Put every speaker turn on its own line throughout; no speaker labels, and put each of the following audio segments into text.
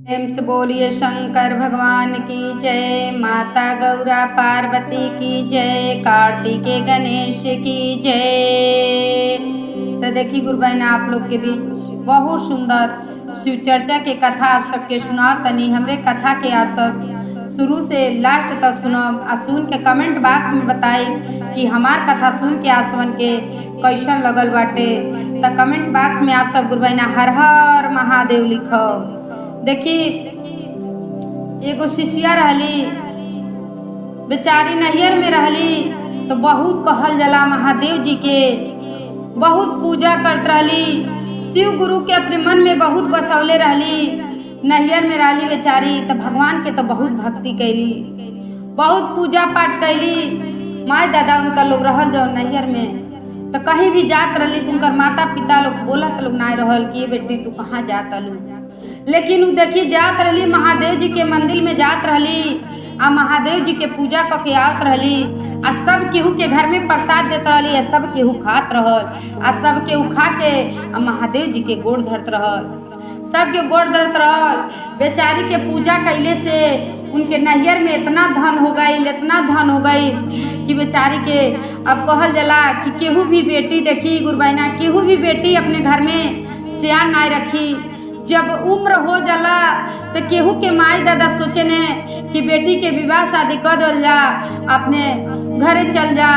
प्रेम से बोलिए शंकर भगवान की जय, माता गौरा पार्वती की जय, कार्तिकेय गणेश की जय। तो देखिए गुरु बहन, आप लोग के बीच बहुत सुंदर शिव चर्चा के कथा आप सबके सुना तनी। हमरे कथा के आप सब शुरू से लास्ट तक सुनो आ सुन के कमेंट बॉक्स में बताई कि हमार कथा सुन के आप सबन के कैसन लगल बाटे। तो कमेंट बॉक्स में आप सब गुरु बहन हर हर महादेव लिखो। देखी एगो शिष्या रहली, बेचारी नैहर में रहली तो बहुत कहल जला महादेव जी के बहुत पूजा करत रहली, शिव गुरु के अपने मन में बहुत बसौले रहली। नैहर में रहली बेचारी तो भगवान के तो बहुत भक्ति कैली, बहुत पूजा पाठ कैली। माँ दादा उनका लोग रहल जो नैहर में तो कहीं भी जात रहली तो उनकर माता पिता लोग बोलत लोग ना रहल कि ये बेटी तू कहाँ जात लू। लेकिन वो देखी जात रहली महादेव जी के मंदिर में जात रहली आ महादेव जी के पूजा करके आवत रहली आ सब केहू के घर में प्रसाद देत रहली आ सब केहू खात रहल आ सब केहू खा के आ महादेव जी के गोड़ धरत रहल, सबके गोड़ धरत रहल। बेचारी के पूजा कैले से उनके नैहर में इतना धन हो गई, इतना धन हो गई कि बेचारी के अब कहल जला कि केहू भी बेटी देखी गुरबैना, केहू भी बेटी अपने घर में सियान ना रखी। जब उम्र हो जाला तो केहू के माई दादा सोचे ने कि बेटी के विवाह शादी कर दल जा, अपने घरे चल जा।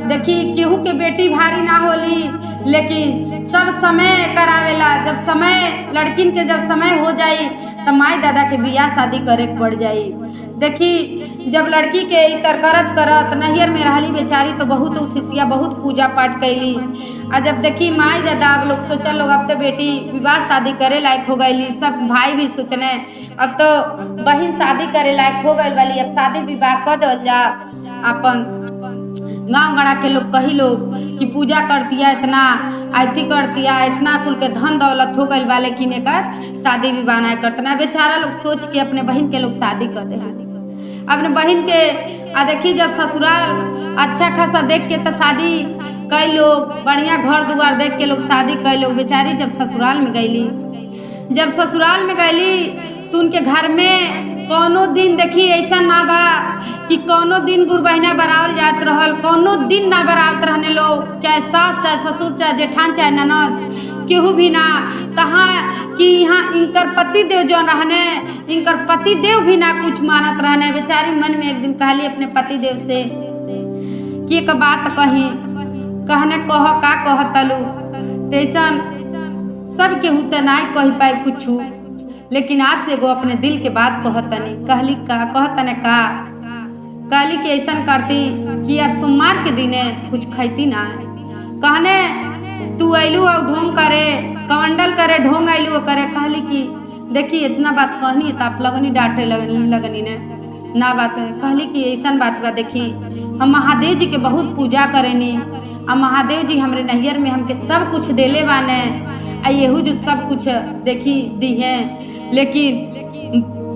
देखी केहू के बेटी भारी ना होली, लेकिन सब समय करावेला। जब समय लड़किन के जब समय हो जाई तो माई दादा के बियाह शादी करे पड़ जाई। देखी जब लड़की के इतर करत करत नैहर में रहली बेचारी तो बहुत शिष्या बहुत पूजा पाठ कैली। आ जब देखी माई दादा अब लोग सोचल लोग अब तो बेटी विवाह शादी करे लायक हो गई, सब भाई भी सोचने अब तो बहन शादी करे लायक हो गई वाली, अब शादी विवाह कर दल जा। अपन गाँव गड़ा के लोग कही लोग कि पूजा करतिया इतना आयती करतिया इतना कुल के धन दौलत हो गई वाले कि कर शादी विवाह ना करतना। बेचारा लोग सोच के अपने बहन के लोग शादी कर दे अपने बहन के। आ देखी जब ससुराल अच्छा खासा देख के तो शादी कई लोग बढ़िया घर दुआर देख के लोग शादी कई लोग। बेचारी जब ससुराल में गईली, जब ससुराल में गईली तो उनके घर में कौनो दिन देखी ऐसा ना बा कि कौनो दिन गुरु बहिना बरावल जात रहल, कौनो दिन ना बरावत रहने लोग, चाहे सास चाहे ससुर चाहे जेठान चाहे ननद केहू भी ना। तहाँ कि यहाँ इनकर पति देव जो रहने, इनकर पति देव भी ना कुछ मानत रहने। बेचारी मन में एक दिन कहली अपने पति देव से कि एक बात कही, कहने कह का कह तलू तैसन सब केहू तो ना कही पाए कुछ, लेकिन आपसे एगो अपने दिल के बात कहतनी। कहली का कहतने का कहली कि ऐसा करती कि अब सोमवार के दिने कुछ खैती ना। कहने तू अयलू और ढोंग करे कमंडल करे ढोंग अयलू करे। कहली कि देखी इतना बात कहनी तो आप लगनी डांटे लगनी ने ना बात। कहली कि ऐसा बात बा, देखी हम महादेव जी के बहुत पूजा करेनी आ महादेव जी हमरे नैहर में हमके सब कुछ देले बाने आ येहू जो सब कुछ देखी दी है, लेकिन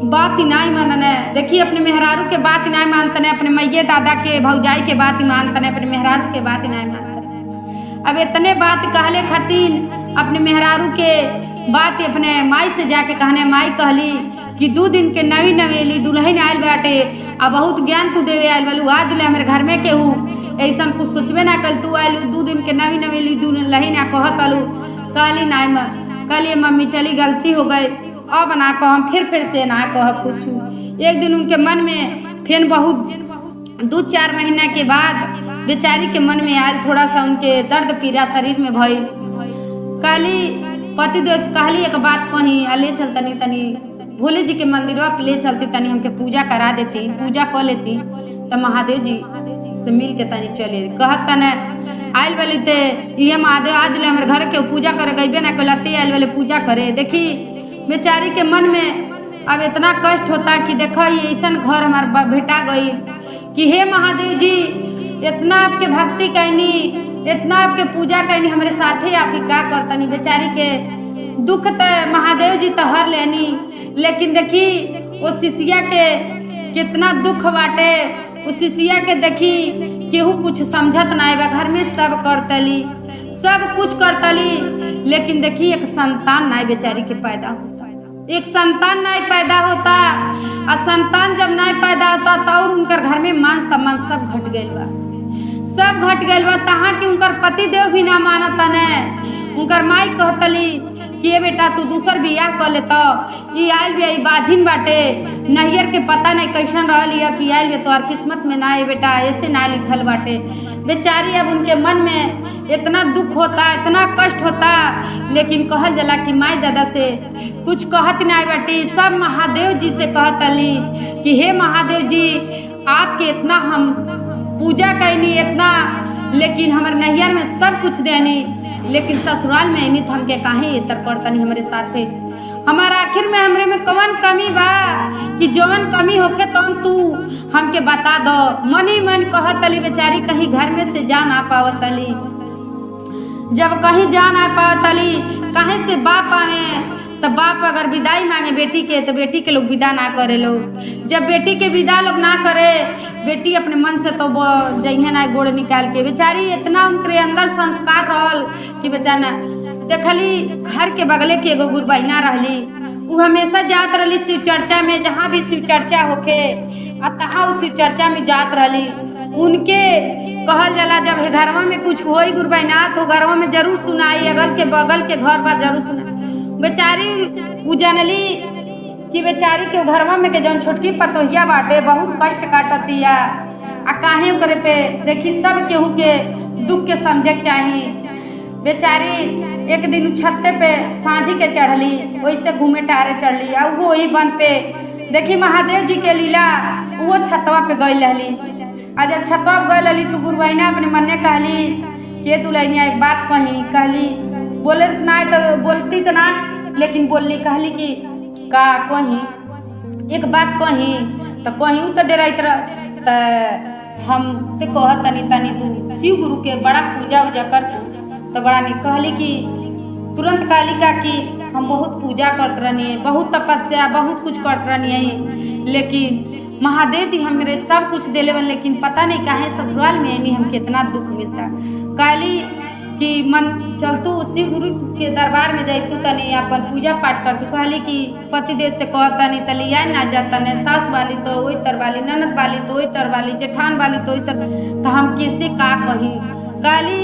बात ही नहीं मानने। देखिए अपने मेहरारू के बात ही नहीं मानतने, अपने मैये दादा के भौजाई के बात ही मानतने, अपने मेहरारू के बात ही नहीं मानतने। अब इतने बात कहले खातिर अपने मेहरारू के बात अपने माई से जाके कहने। माई कहली कि 2 दिन के नवी नवेली दुल्हन आयल बाटे आ बहुत ज्ञान तू देवे आयल बालू, आज ले हमारे घर में केहू ऐसा कुछ सोचबे ना कल, तू आयलू 2 दिन के नवी नवेली दुल्हन आ कहत अलू। कहली नहीं कहलिए मम्मी चली गलती हो गई, अब ना कह फिर से ना कह कुछ। एक दिन उनके मन में फिर बहुत 2-4 महीना के बाद बेचारी के मन में आयल थोड़ा सा उनके दर्द पीड़ा शरीर में भइल। कहली पति देव से कहली एक बात कही आ ले चल तनी तनी भोले जी के मंदिरवा पे ले चलती, तनी हमके पूजा करा देती, पूजा कर लेती तो महादेव जी से मिल के तनी चले। कहत तने आयल वाली ते ये महादेव आज ले हमारे घर के पूजा करे गईबे ना कलती आयल वाले पूजा करे। देखी बेचारी के मन में अब इतना कष्ट होता कि देखो ये ऐसा घर हमारा भेटा गई कि हे महादेव जी इतना आपके भक्ति कैनी, इतना आपके पूजा कैनी, हमारे साथे आप ही क्या करतनी। बेचारी के दुख तो महादेव जी तो हर लेनी, लेकिन देखी वो शिष्या के कितना दुख बाटे। उस शिष्या के देखी केहू कुछ समझत ना बा, घर में सब करतली सब कुछ करतली, लेकिन देखी एक संतान ना बेचारी के पैदा होता। एक संतान नहीं पैदा होता, और संतान जब नहीं पैदा होता तो और उनकर घर में मान सम्मान सब घट गइल बा, सब घट गइल बा। तहाँ कि उनकर पति देव भी ना मानता ने। उनकर माई कहतली कि ये बेटा तू दूसर बियाह कर ले, तो ये आयल भी बाझिन बाटे, नैयर के पता नहीं कैसन रहल या कि आयल भी तोहर किस्मत में ना है बेटा, ऐसे ना लिखल बाटे। बेचारी अब उनके मन में इतना दुख होता, इतना कष्ट होता, लेकिन कहल जला कि माई दादा से कुछ कहत नहीं बाटी, सब महादेव जी से कहतली कि हे महादेव जी आपके इतना हम पूजा कैनी इतना, लेकिन हमारे नैयर में सब कुछ देनी, लेकिन ससुराल में अमी तो हमके काहे इतर पड़तनी हमारे साथे। हमारा आखिर में हमरे में कौन कमी बा कि जौन कमी होखे तौन तू हमके बता दो। मनी मन कहतली बेचारी कहीं घर में से जा ना पावतली, जब कहीं जा ना पावतली कहीं से बाप आवे तो बाप अगर विदाई मांगे बेटी के तो बेटी के लोग विदा ना करे लोग। जब बेटी के विदा लोग ना करे, बेटी अपने मन से तो जइहे ना गोड़ निकाल के। बेचारी इतना उनके अंदर संस्कार रहल कि बेचारा देखली घर के बगले के एगो गुरबहिना रहली, वो हमेशा जात रहली शिव चर्चा में, जहाँ भी शिव चर्चा होके तहाँ वो शिव चर्चा में जात रहली। उनके कहल जाला जब घरवा में कुछ होई गुरबहिना तो घरवा में जरूर सुनाई, अगल के बगल के घर बार जरूर सुनाई। बेचारी उ जानली कि बेचारी के घरवा में के जौन छोटकी पतोहिया बाटे बहुत कष्ट काटतिया, आ काहे करे पे देखी सब केहू के दुख के समझे के चाही। बेचारी एक दिन छत्ते पे सांझी के चढ़ली, वैसे घूमे टहरे चढ़ली, आ वो वही बन पे देखी महादेव जी के लीला, वो छतवा पे गई रहली। आ जब छतवा पे गई रहली तो गुरबहिना अपने मन में कहली के दुल्हनिया एक बात कहली, बोले ना तो बोलती तो ना, लेकिन बोलली कहली कि का कहीं एक बात कहीं तो कहीं तो डराइत रह, हम ते कह तनी तू शिव गुरु के बड़ा पूजा उजा कर तो बड़ा नहीं। कहली कि तुरंत कहली का कि हम बहुत पूजा करते रहनी, बहुत तपस्या बहुत कुछ करते रहनी, लेकिन महादेव जी हमरे सब कुछ देले बन, लेकिन पता नहीं काहे ससुराल में नहीं हम कितना दुख मिलता। कहली कि मन चल तू शिव गुरु के दरबार में जाई, तू तनी अपन पूजा पाठ कर। तू कहली कि पतिदेव से कहता नहीं तली आए ना जाता नहीं, सास वाली तो वही तर वाली, ननद वाली तो वही तर वाली, जेठान वाली तो वही तर, तो हम कैसे का कही। कहली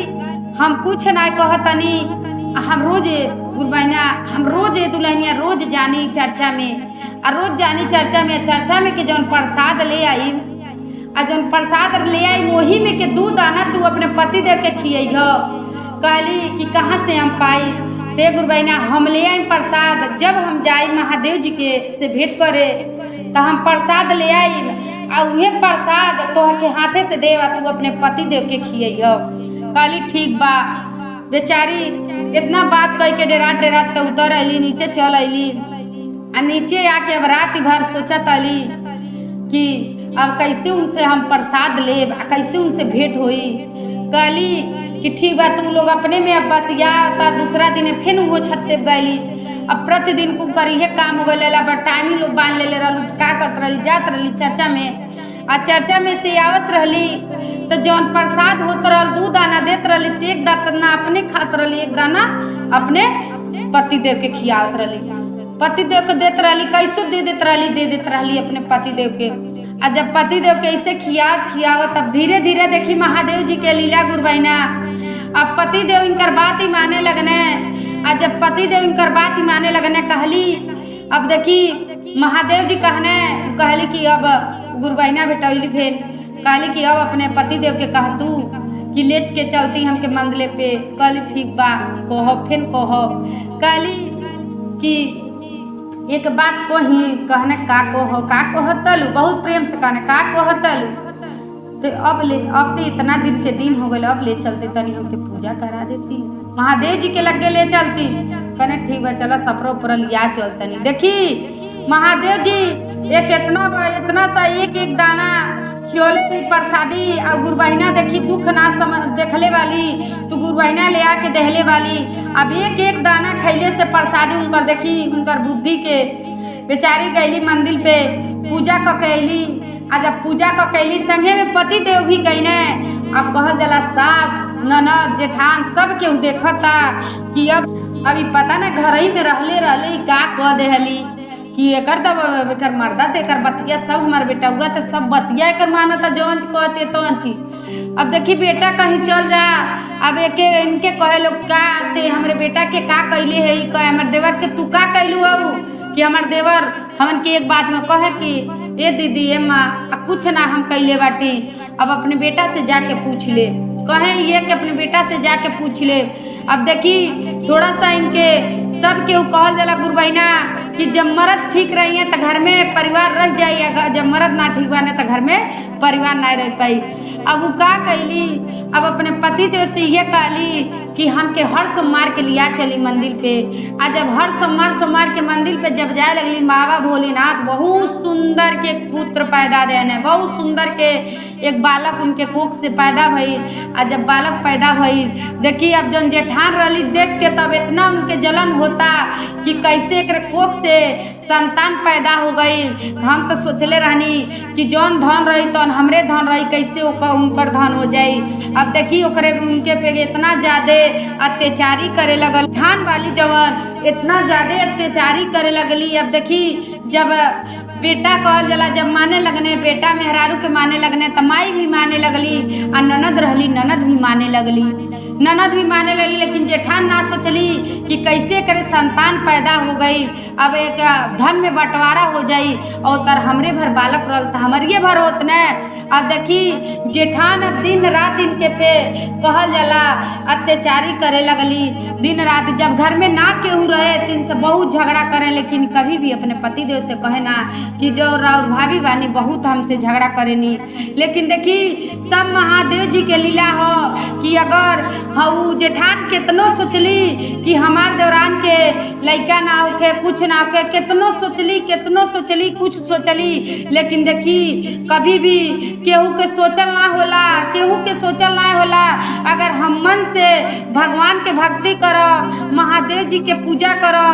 हम कुछ ना कहतनी, हम रोज गुरबहिना हम रोज दुल्हनिया रोज जानी चर्चा में, और रोज जानी चर्चा में के जौन प्रसाद ले आई, आ जौन प्रसाद ले आई वही में के दूध आना तू अपने पति देव के खियई हो। कहली कि कहाँ से हम पाई, ते गुरबहिना हम ले आई प्रसाद, जब हम जाई महादेव जी के से भेंट करे तो हम प्रसाद ले आई, आ उहे प्रसाद तोहर के हाथे से देवा तू अपने पति देव के खियई हो। कहली ठीक बा। बेचारी इतना बात कह के डेरात तो उतर अली, नीचे चल अली, आ नीचे आके अब रात भर सोचत अली कि अब कैसे उनसे हम प्रसाद लेब, कैसे उनसे भेंट होई। कहली कि ठीक बा तू लोग अपने में अब बतिया, दूसरा दिन फिर वो छत्ते गईली। अब प्रतिदिन को करिए काम हो गए, अब टाइम ही लोग बांध ले रहलू, का करत रहली जात रहली चर्चा में, आ चर्चा में से आवत रहली तो जौन प्रसाद होत रहल दूध दाना देत रहली, तो एक दाना अपने खात रहली, एक दाना अपने पति देव के खियावत रहली, पति देव के देत रहली, कैसे दे देत रहली अपने पति देव के। आ जब पति देव के ऐसे खियावत तब धीरे धीरे देखी महादेव जी के लीला गुरबहिना। अब पति देव इनकर बात ही माने लगने, आ जब पति देव इनकर बात ही माने लगने कहली, अब देखी महादेव जी कहली कि अब गुरबहिना बेटौली फिर कहली कि अब अपने पति देव के कह तू कि ले के चलती हमके मंदिर पे। कहली ठीक बा कहो, फिर कहो। कहली कि एक बात कही, कहने का कहो तलू, बहुत प्रेम से कहने का कहो तलू, तो अब तो इतना दिन के दिन हो गए, अब ले चलते तनी हमके पूजा करा देती, महादेव जी के लगे ले चलती। कहने ठीक बा चलो सफरो पर लिया चलतनी। देखी महादेव जी एक इतना सा एक दाना खियोले प्रसादी, और गुरबहिना देखी दुख ना देखले वाली, तो गुरबहिना ले आके दहले वाली। अब एक दाना खैले से प्रसादी उनकर देखी उनकर बुद्धि के। बेचारी गईली मंदिर पे पूजा क कैली, आ जब पूजा क कैली संगे में पति देव भी गईने। अब कहल जला सास ननद जेठान सब केहू देखता कि अब अभी पता ना घर ही में रहले का कह देहली। कि एकर तब एकर मर्दा तो एकर बतिया सब हमारे बेटा हुआ तो सब बतिया एकर माना था जौन कहते तो चीज। अब देखी बेटा कहीं चल जा, अब एके इनके कहे लोग का ते हमारे बेटा के का कैले है, कहे हमारे देवर के तू का कैलू अब कि हमारे देवर हमन की एक बात में कहे कि ए दीदी ए माँ अब कुछ ना हम कैले बाटी, अब अपने बेटा से जाके पूछ ले, कहे ये कि अपने बेटा से जाके पूछ ले। अब देखी थोड़ा सा इनके सब के कहल जाला गुरु बहिना कि जब मर्द ठीक रही है तो घर में परिवार रह जाइए, जब मर्द ना ठीक बने तो घर में परिवार ना रह पाई। अब वो का कैली, अब अपने पति देव से ये कहली कि हमके हर सोमवार के लिया चली मंदिर पे। आज जब हर सोमवार के मंदिर पे जब जाए लगली, बाबा भोलेनाथ बहुत सुंदर के पुत्र पैदा देने, बहुत सुंदर के एक बालक उनके कोख से पैदा भइल। आ जब बालक पैदा भइल देखी अब जन जेठान रही देख के तब इतना उनके जलन होता कि कैसे एक कोख से संतान पैदा हो गई। हम तो सोचले रहनी कि जौन धन रही तो हमरे धन रही, कैसे उनकर धन हो जाई। अब देखी ओकरे उनके पे इतना ज्यादा अत्याचारी करे लगल, धान वाली जवन इतना ज्यादा अत्याचारी करे लगली। अब देखी जब बेटा कहल जला जब माने लगने, बेटा मेहरारू के माने लगने तो माई भी माने लगली, और ननद रहली ननद भी माने लगली, ननद भी माने लगली। लेकिन जेठान ना सोचली कि कैसे करे संतान पैदा हो गई, अब एक धन में बंटवारा हो जाई और तर हमरे भर बालक रहल तो हमारे भर होत न। अब देखी जेठान अब दिन रात इनके पे कहल जाला अत्याचारी करे लगली दिन रात। जब घर में ना केहू रहे तो इनसे बहुत झगड़ा करे, लेकिन कभी भी अपने पति देव से कहे ना कि जो राउर भाभी बानी बहुत हमसे झगड़ा करेनी। लेकिन देखी सब महादेव जी के लीला हो कि अगर हऊ जेठान कितनो सोचली कि हमार देवरान के लड़का ना होके कुछ ना होके, कितनो सोचली कुछ सोचली, लेकिन देखी कभी भी केहू के सोचल ना होला, केहू के सोचल ना होला। अगर हम मन से भगवान के भक्ति करो, महादेव जी के पूजा करो,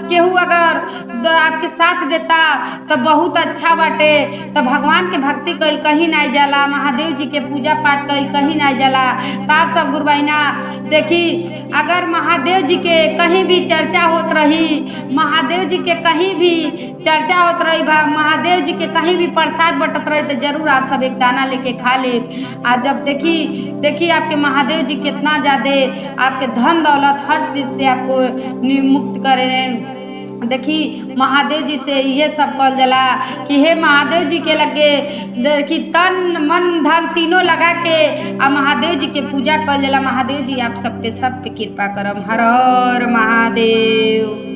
केहू अगर आपके साथ देता तो बहुत अच्छा बाटे। तो भगवान के भक्ति कल कहीं ना जाला, महादेव जी के पूजा पाठ कल कहीं ना जाला। तो आप सब गुरु बहिना देखी अगर महादेव जी के कहीं भी चर्चा होत रही, महादेव जी के कहीं भी चर्चा होत रही, महादेव जी के कहीं भी प्रसाद बटत रही तो जरूर आप सब एक दाना लेके खा ले। आज जब देखी आपके महादेव जी कितना ज़्यादा आपके धन दौलत हर चीज़ से आपको मुक्त करें। देखी महादेव जी से ये सब कहल जाला कि हे महादेव जी के लगे देखी तन मन धन तीनों लगा के आ महादेव जी के पूजा कहल जाला। महादेव जी आप सब पे कृपा करम। हर हर महादेव।